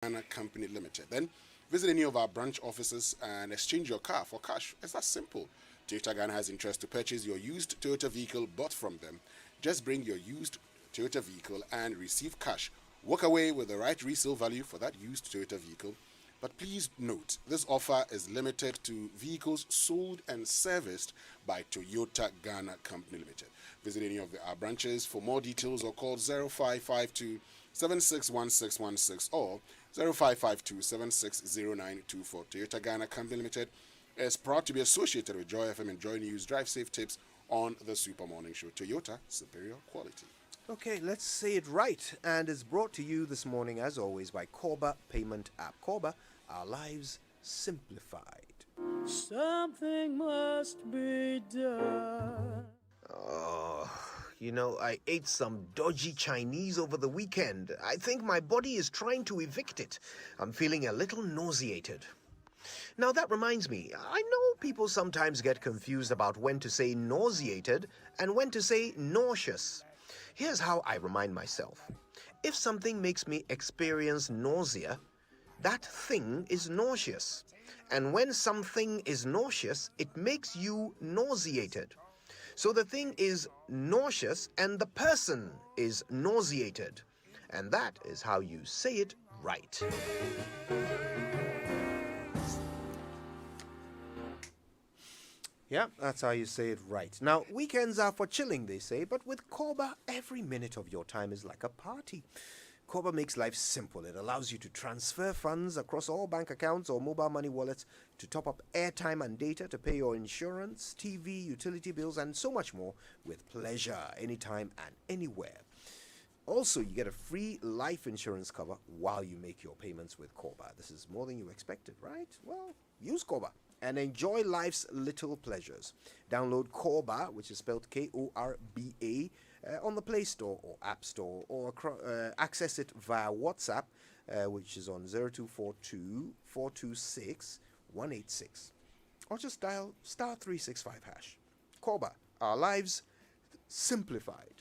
Ghana Company Limited. Then visit any of our branch offices and exchange your car for cash. It's that simple. Toyota Ghana has interest to purchase your used Toyota vehicle bought from them. Just bring your used Toyota vehicle and receive cash. Walk away with the right resale value for that used Toyota vehicle. But please note, this offer is limited to vehicles sold and serviced by Toyota Ghana Company Limited. Visit any of our branches for more details or call 0552 761616 or 0552 760924. Toyota Ghana Company Limited is proud to be associated with Joy FM and Joy News. Drive safe tips on the Super Morning Show. Toyota, superior quality. Okay, let's say it right. And it's brought to you this morning, as always, by Korba Payment App. Korba, our lives simplified. Something must be done. Oh, I ate some dodgy Chinese over the weekend. I think my body is trying to evict it. I'm feeling a little nauseated. Now that reminds me, I know people sometimes get confused about when to say nauseated and when to say nauseous. Here's how I remind myself. If something makes me experience nausea, that thing is nauseous. And when something is nauseous, it makes you nauseated. So the thing is nauseous and the person is nauseated. And that is how you say it right. Yeah, that's how you say it right. Now, weekends are for chilling, they say, but with Korba, every minute of your time is like a party. Korba makes life simple. It allows you to transfer funds across all bank accounts or mobile money wallets, to top up airtime and data, to pay your insurance, TV, utility bills, and so much more with pleasure, anytime and anywhere. Also, you get a free life insurance cover while you make your payments with Korba. This is more than you expected, right? Well, use Korba and enjoy life's little pleasures. Download Korba, which is spelled Korba, on the Play Store or App Store, or access it via WhatsApp, which is on 0242 426 186. Or just dial *365#. Korba, our lives simplified.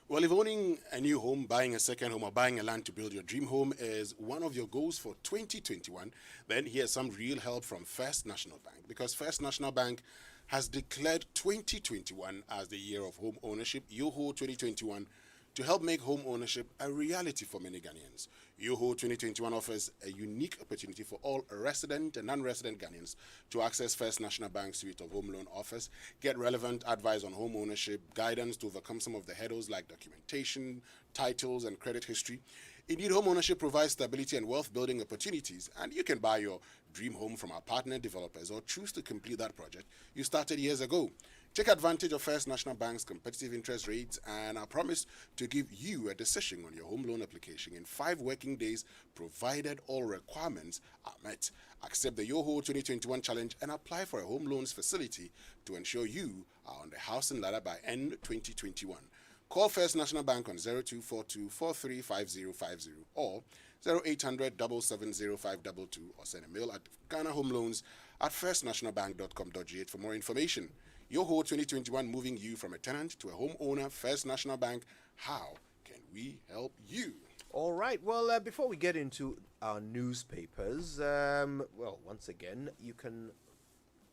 Well, if owning a new home, buying a second home, or buying a land to build your dream home is one of your goals for 2021, then here's some real help from First National Bank. Because First National Bank has declared 2021 as the year of home ownership, YOHO 2021, to help make home ownership a reality for many Ghanaians. YOHO 2021 offers a unique opportunity for all resident and non-resident Ghanaians to access First National Bank's suite of home loan offers, get relevant advice on home ownership, guidance to overcome some of the hurdles like documentation, titles, and credit history. Indeed, home ownership provides stability and wealth building opportunities, and you can buy your dream home from our partner developers or choose to complete that project you started years ago. Take advantage of First National Bank's competitive interest rates and I promise to give you a decision on your home loan application in 5 working days, provided all requirements are met. Accept the YOHO 2021 challenge and apply for a home loans facility to ensure you are on the housing ladder by end 2021. Call First National Bank on 0242 435050 or 0800 770 or send a mail at ghanahomeloans@firstnationalbank.com.gh for more information. YOHO 2021, moving you from a tenant to a homeowner. First National Bank. How can we help you? All right. Well, before we get into our newspapers, once again, you can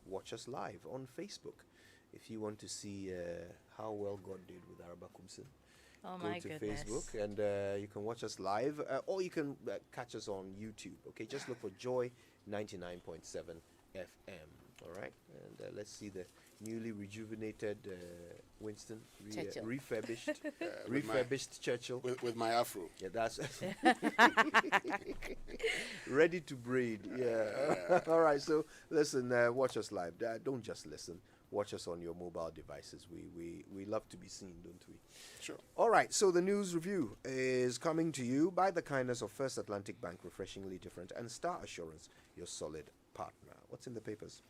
watch us live on Facebook if you want to see how well God did with Araba Kumsin. Oh, Go my to goodness. Facebook and you can watch us live, or you can catch us on YouTube. Okay, just look for Joy 99.7 FM. All right, and let's see the newly rejuvenated Winston, Churchill. refurbished Churchill. With my afro. Yeah, that's ready to breed. Yeah. All right. So listen, watch us live. Don't just listen. Watch us on your mobile devices. We love to be seen, don't we? Sure. All right. So the news review is coming to you by the kindness of First Atlantic Bank, refreshingly different, and Star Assurance, your solid partner. What's in the papers?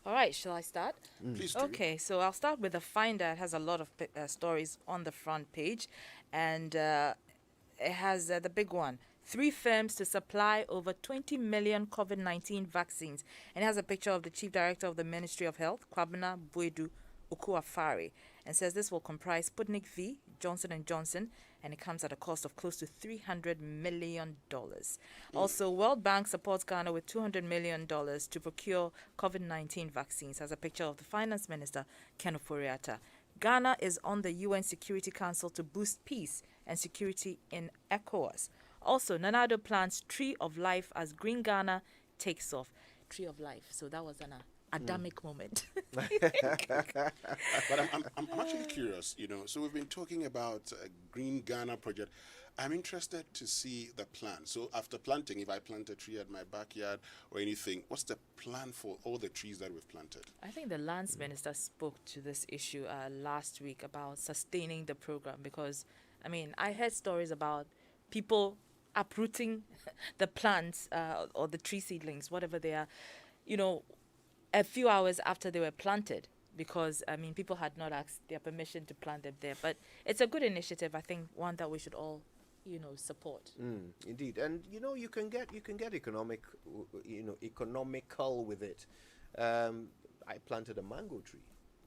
All right, shall I start? Please do. Okay, so I'll start with the Finder. It has a lot of stories on the front page, and it has the big one. 3 firms to supply over 20 million COVID-19 vaccines. And it has a picture of the Chief Director of the Ministry of Health, Kwabena Boedu Okuafari, and says this will comprise Sputnik V, Johnson & Johnson, and it comes at a cost of close to $300 million. Also, World Bank supports Ghana with $200 million to procure COVID-19 vaccines, as a picture of the Finance Minister, Ken Ofori-Atta. Ghana is on the UN Security Council to boost peace and security in ECOWAS. Also, Nana Addo plans Tree of Life as Green Ghana takes off. Tree of Life. So that was an Adamic moment. But I'm actually curious, So we've been talking about Green Ghana project. I'm interested to see the plan. So after planting, if I plant a tree at my backyard or anything, what's the plan for all the trees that we've planted? I think the Lands Minister spoke to this issue last week about sustaining the program because, I heard stories about people uprooting the plants or the tree seedlings, whatever they are, a few hours after they were planted because, people had not asked their permission to plant them there. But it's a good initiative, I think, one that we should all support. Indeed, and you can get economical with it. I planted a mango tree.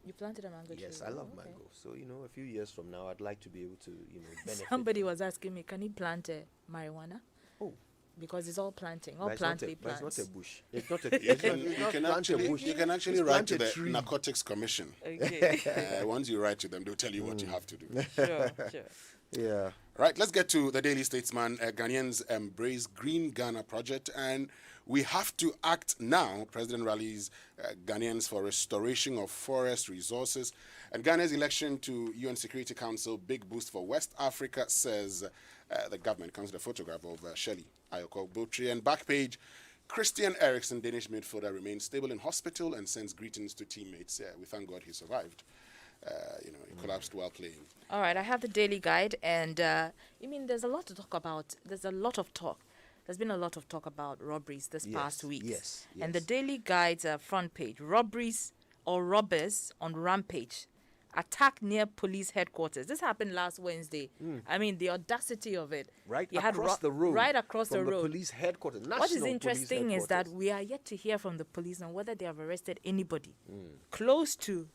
You planted a mango tree? Yes, I love mango. So a few years from now, I'd like to be able to benefit. Somebody was asking me, can he plant marijuana? Oh. Because it's all planting, all But plant-based but plants. it's not a bush. It's not a. You can actually write to the Narcotics Commission. Okay. Once you write to them, they'll tell you what you have to do. Sure. Yeah. Right, let's get to the Daily Statesman. Ghanaians embrace Green Ghana project, and we have to act now. President rallies Ghanaians for restoration of forest resources. And Ghana's election to UN Security Council, big boost for West Africa, says the government. Comes with a photograph of Shelley Ayoko Botry. And back page, Christian Eriksen, Danish midfielder, remains stable in hospital and sends greetings to teammates. We thank God he survived. He collapsed while playing. All right, I have the Daily Guide, and there's a lot to talk about. There's been a lot of talk about robberies this past week. Yes. And the Daily Guide's front page, robberies or robbers on rampage. Attack near police headquarters. This happened last Wednesday. The audacity of it. Right You had across the road. Right across the from road. the police headquarters. What is National interesting police is that headquarters. we are yet to hear from the police on whether they have arrested anybody close to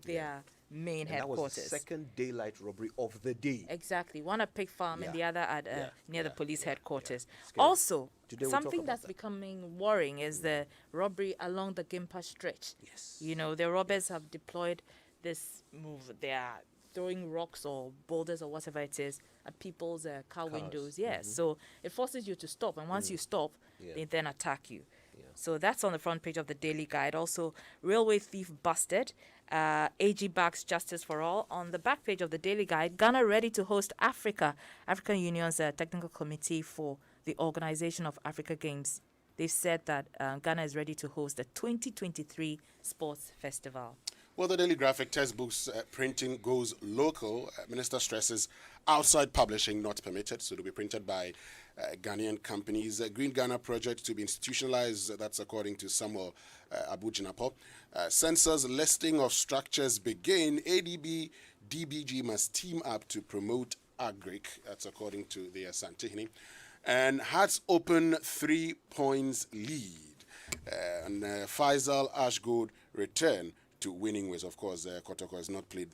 their main And headquarters. that was the second daylight robbery of the day. Exactly. One at Pig Farm and the Yeah. other at near the police headquarters. Scary. Also, Today we'll talk something about that's that. becoming worrying is the robbery along the Gimpa stretch. Yes. The robbers have deployed this move. They are throwing rocks or boulders or whatever it is at people's car windows. Yes. So it forces you to stop. And once you stop, they then attack you. So that's on the front page of the Daily Guide. Also, railway thief busted. AG backs justice for all. On the back page of the Daily Guide, Ghana ready to host African Union's technical committee for the Organization of Africa Games. They've said that Ghana is ready to host the 2023 Sports Festival. Well, the Daily Graphic, textbooks printing goes local. Minister stresses outside publishing not permitted, so they'll be printed by Ghanaian companies. Green Ghana project to be institutionalized, that's according to Samuel Abujinapo. Census listing of structures begin. ADB, DBG must team up to promote agric, that's according to the Santihini. And Hearts open 3 points lead. And Faisal Ashgood return to winning ways. Of course, Kotoko has not played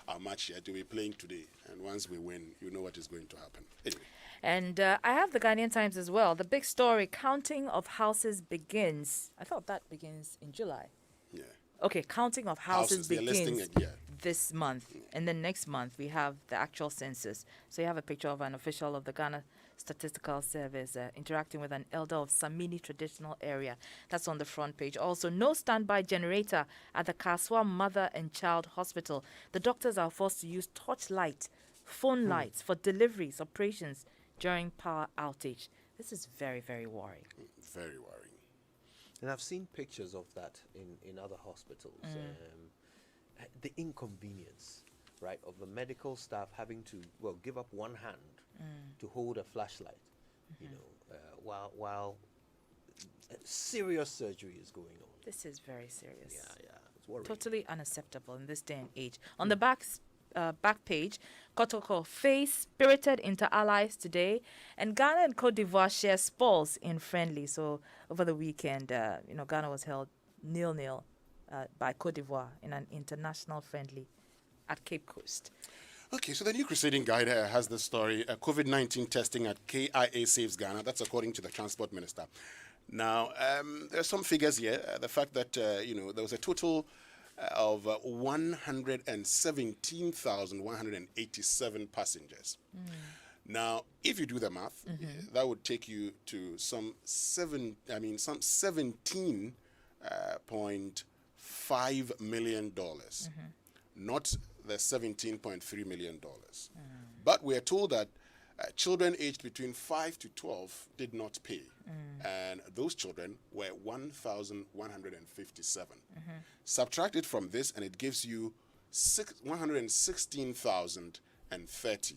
our match yet. We'll be playing today. And once we win, you know what is going to happen. Anyway. And I have the Ghanaian Times as well. The big story, counting of houses begins. I thought that begins in July. Yeah. Okay, counting of houses they're listing begins it, yeah. this month. And then next month, we have the actual census. So you have a picture of an official of the Ghana Statistical Service interacting with an elder of Samini traditional area. That's on the front page. Also, no standby generator at the Kaswa Mother and Child Hospital. The doctors are forced to use torchlight, phone lights for deliveries, operations during power outage. This is very, very worrying. Very worrying. And I've seen pictures of that in other hospitals. The inconvenience, right, of the medical staff having to, give up one hand to hold a flashlight, while serious surgery is going on. This is very serious. Yeah, it's worrying. Totally unacceptable in this day and age. On the back page, Kotoko face spirited inter-allies today, and Ghana and Cote d'Ivoire share spoils in friendly. So over the weekend, Ghana was held 0-0 by Cote d'Ivoire in an international friendly at Cape Coast. Okay, so the New Crusading Guide has this story, COVID-19 testing at KIA saves Ghana. That's according to the Transport Minister. Now, there are some figures here. The fact that, there was a total of 117,187 passengers. Now, if you do the math, that would take you to some 17.5 million dollars, not the 17.3 million dollars. But we are told that children aged between 5 to 12 did not pay, and those children were 1,157. Subtract it from this, and it gives you 116,030.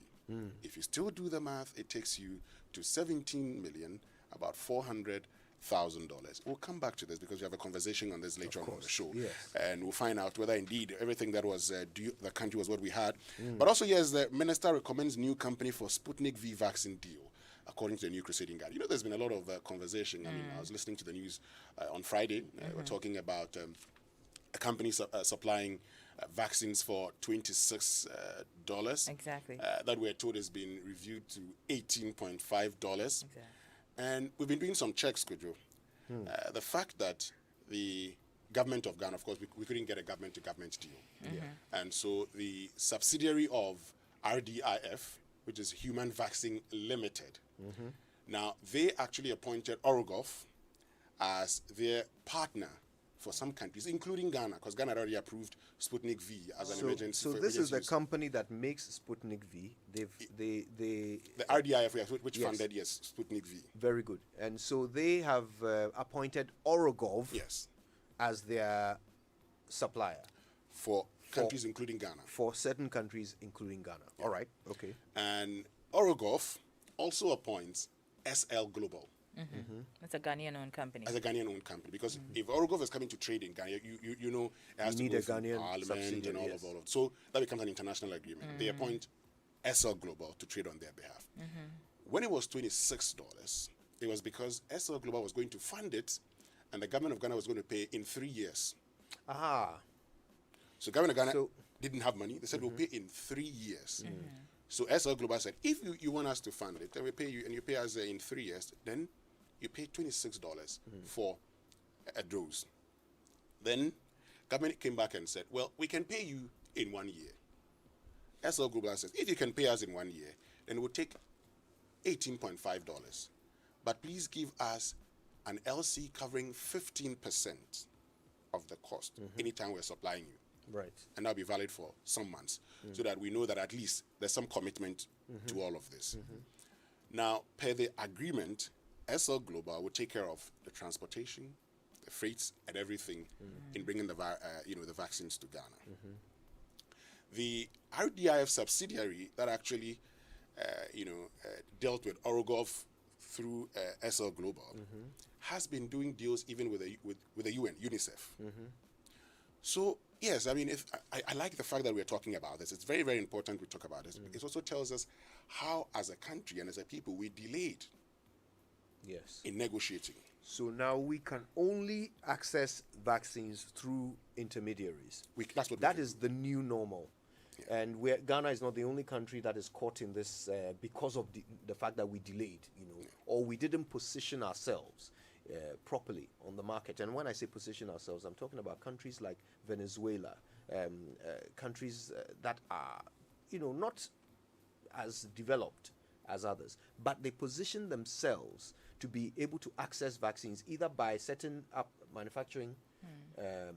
If you still do the math, it takes you to 17 million, about $400,000. We'll come back to this because we have a conversation on this later on the show, yes. and we'll find out whether indeed everything that was due the country was what we had. But also, yes, the minister recommends new company for Sputnik V vaccine deal, according to the New Crusading Guide. There's been a lot of conversation. I was listening to the news on Friday. We're talking about a company supplying vaccines for $26. Exactly. That we're told has been reviewed to $18.5. Exactly. And we've been doing some checks, Kudjo. The fact that the government of Ghana, of course, we couldn't get a government-to-government deal. And so the subsidiary of RDIF, which is Human Vaccine Limited, now they actually appointed Orogov as their partner for some countries, including Ghana, because Ghana had already approved Sputnik V as an emergency. So for this is emergency the use. company that makes Sputnik V. The RDIF, yes, which Yes. funded, yes, Sputnik V. very good. And so they have appointed Orogov Yes, as their supplier for countries including Ghana. for certain countries, including Ghana. All right. Okay. And Orogov also appoints SL Global It's a Ghanaian-owned company. as a Ghanaian-owned company, because if Orogov is coming to trade in Ghana, you know it has You to need go a through Ghanaian Parliament and subsidiary, all yes. of so that becomes an international agreement. They appoint SL Global to trade on their behalf. When it was $26, it was because SL Global was going to fund it, and the government of Ghana was going to pay in 3 years. Aha. So government of Ghana So- didn't have money. They said we'll pay in 3 years. So SL Global said, if you want us to fund it, then we pay you, and you pay us in 3 years, then you pay $26 for a dose. Then government came back and said, well, we can pay you in 1 year. SL Global says, if you can pay us in 1 year, then we'll take $18.5. But please give us an LC covering 15% of the cost anytime we're supplying you. Right. And that'll be valid for some months, so that we know that at least there's some commitment to all of this. Now, per the agreement, SL Global will take care of the transportation, the freights, and everything in bringing the vaccines to Ghana. The RDIF subsidiary that actually dealt with Orogov through SL Global has been doing deals even with the UN, UNICEF. So yes, I mean, I like the fact that we're talking about this. It's very, very important we talk about this. It also tells us how, as a country and as a people, we delayed Yes. in negotiating. So now we can only access vaccines through intermediaries. That's what we That can is the new normal. And Ghana is not the only country that is caught in this because of the fact that we delayed, or we didn't position ourselves properly on the market. And when I say position ourselves, I'm talking about countries like Venezuela, countries that are, not as developed as others, but they position themselves to be able to access vaccines either by setting up manufacturing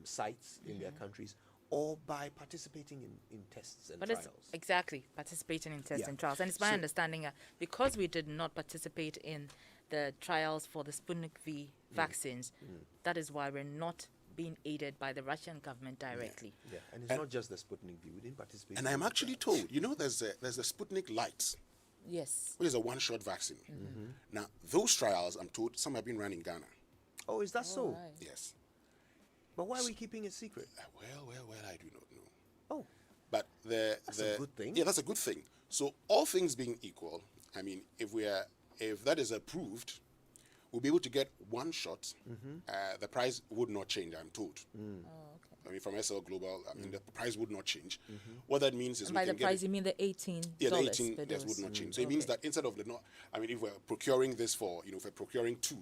sites in their countries, or by participating in tests and But trials. it's exactly participating in tests Yeah. and trials. And it's my understanding because we did not participate in the trials for the Sputnik V vaccines, that is why we're not being aided by the Russian government directly. Yeah, and it's not just the Sputnik V. We didn't participate. And in I'm the actually told, there's a Sputnik Light, Yes. which is a one-shot vaccine. Now, those trials, I'm told, some have been run in Ghana. Oh, is that so? Right. Yes. But why are we keeping it secret? Well, I do not know. Oh, But That's a good thing. Yeah, that's a good thing. So all things being equal, I mean, if that is approved, we'll be able to get one shot. The price would not change, I'm told. Oh, okay. I mean, from SL Global, I mean, the price would not change. What that means is And we by the can get price, it. you mean the $18 Yeah, the 18 per yes, dose. would not change. So it means Okay. that instead of the not, I mean, if we're procuring this for, if we're procuring two,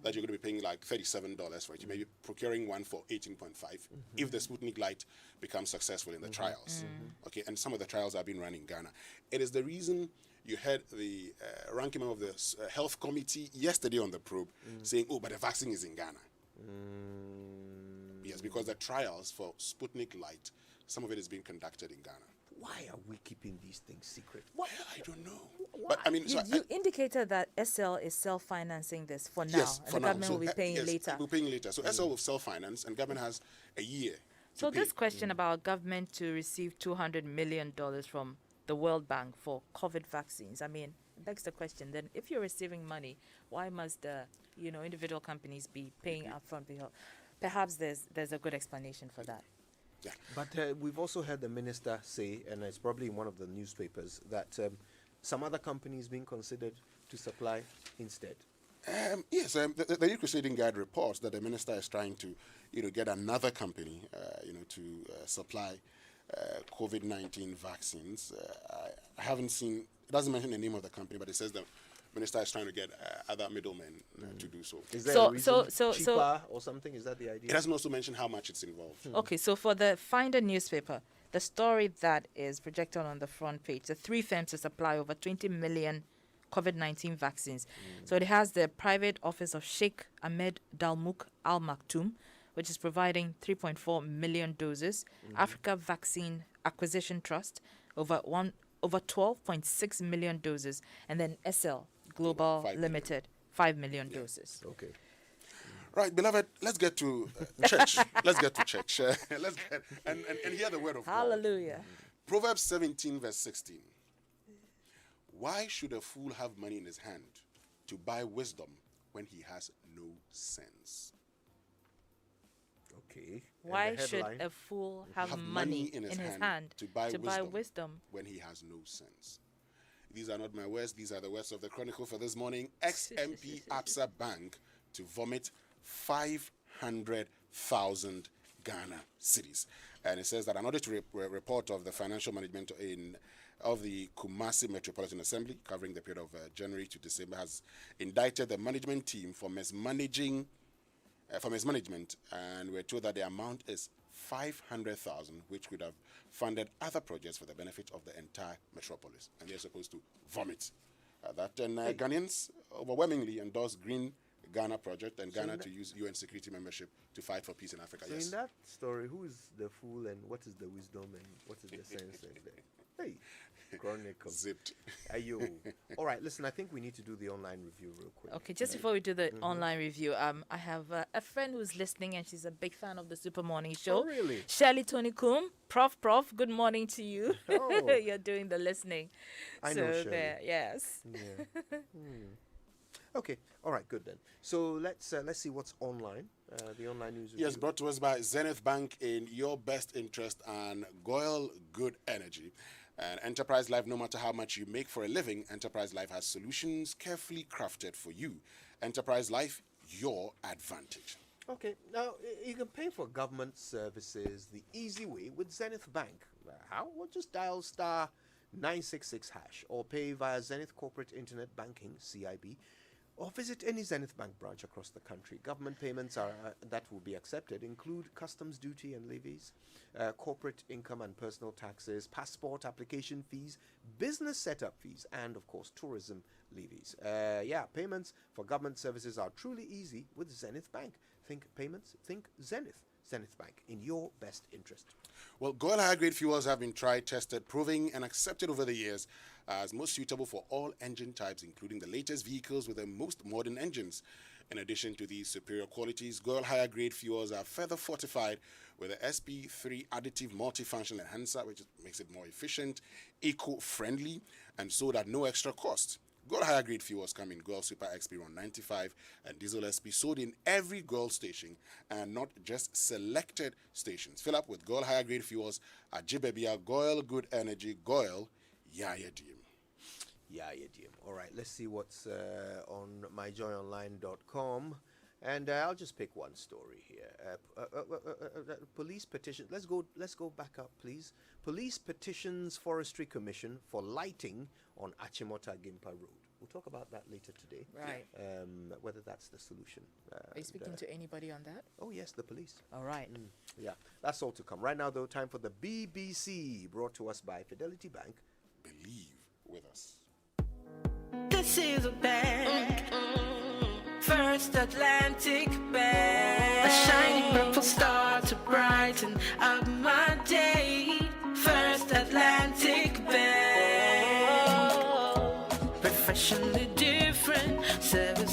that you're going to be paying like $37 for it. You may be procuring one for 18.5 if the Sputnik Light becomes successful in the trials. Okay, and some of the trials have been run in Ghana. It is the reason you heard the ranking member of the health committee yesterday on the probe saying, "Oh, but the vaccine is in Ghana." Yes, because the trials for Sputnik Light, some of it is being conducted in Ghana. Why are we keeping these things secret? I don't know. But I mean, You, you indicated that SL is self-financing this for now, yes, and for the now. government So, will be paying yes, later. we're paying later. So SL will self-finance, and government has a year. So to pay. this question about government to receive $200 million from the World Bank for COVID vaccines, I mean, it begs the question, then if you're receiving money, why must individual companies be paying upfront? Perhaps there's a good explanation for that. Yeah. But we've also heard the minister say, and it's probably in one of the newspapers, that some other companies being considered to supply instead. Yes, the New Crusading Guide reports that the minister is trying to, get another company, to supply COVID-19 vaccines. I haven't seen. It doesn't mention the name of the company, but it says the minister is trying to get other middlemen to do so. Is there So- a reason so- cheaper or something? Is that the idea? It doesn't also mention how much it's involved. Okay, so for the Finder newspaper, the story that is projected on the front page, the three firms to supply over 20 million COVID-19 vaccines. So it has the private office of Sheikh Ahmed Dalmouk Al Maktoum, which is providing 3.4 million doses. Africa Vaccine Acquisition Trust, over 12.6 million doses, and then SL Global 5 million. Limited, 5 million doses. Okay. Right, beloved, let's get to church. Let's get to church. Let's get and hear the word of God. Hallelujah. Proverbs 17, verse 16. Why should a fool have money in his hand to buy wisdom when he has no sense? Okay. And Why the should headline? a fool have, Have money in his hand to buy wisdom? when he has no sense. These are not my words, these are the words of the Chronicle for this morning. Ex-MP Absa Bank to vomit 500,000 Ghana cedis. And it says that an audit report of the financial management of the Kumasi Metropolitan Assembly, covering the period of January to December, has indicted the management team for mismanagement, and we're told that the amount is 500,000, which could have funded other projects for the benefit of the entire metropolis, and they're supposed to vomit that. And Ghanaians overwhelmingly endorse Green Ghana project and Ghana to use UN security membership to fight for peace in Africa. So Yes. in that story, who is the fool and what is the wisdom and what is the sense? Hey, Chronicle. Zipped. Ayo. All right, listen, I think we need to do the online review real quick. Okay, just before we do the online review, I have a friend who's listening and she's a big fan of the Super Morning Show. Oh, really? Shirley Tony Coombe, Prof, good morning to you. Oh. You're doing the listening. I so know Shirley. there, yes. Yeah. Okay, all right, good then. So let's see what's online. The online news. Yes, review. brought to us by Zenith Bank in your best interest and Goyle Good Energy. And Enterprise Life, no matter how much you make for a living, Enterprise Life has solutions carefully crafted for you. Enterprise Life, your advantage. Okay, now you can pay for government services the easy way with Zenith Bank. How? Well, just dial star 966 hash or pay via Zenith Corporate Internet Banking (CIB), or visit any Zenith Bank branch across the country. Government payments that will be accepted include customs duty and levies, corporate income and personal taxes, passport application fees, business setup fees, and of course tourism levies. Payments for government services are truly easy with Zenith Bank. Think payments, think Zenith. Zenith Bank, in your best interest. Well, Goyle high-grade fuels have been tried, tested, proving, and accepted over the years as most suitable for all engine types, including the latest vehicles with the most modern engines. In addition to these superior qualities, Goyle higher-grade fuels are further fortified with the SP3 additive multifunction enhancer, which makes it more efficient, eco-friendly, and sold at no extra cost. Goyle higher grade fuels come in Goyle Super XP 195 and Diesel SP, sold in every Goyle station and not just selected stations. Fill up with Goyle higher grade fuels at Jibebia, Goyle Good Energy, Goyle Yaya Diem. Yeah, All right, let's see what's on myjoyonline.com. And I'll just pick one story here. Police petition. Let's go back up, please. Police petitions Forestry Commission for lighting on Achimota Gimpa Road. We'll talk about that later today. Right. Whether that's the solution. Are you speaking to anybody on that? Oh yes, the police. All right. Yeah, that's all to come. Right now, though, time for the BBC, brought to us by Fidelity Bank. Believe with us. This is a bank, First Atlantic Bank, a shining purple star to brighten up my day. First Atlantic Bank, professionally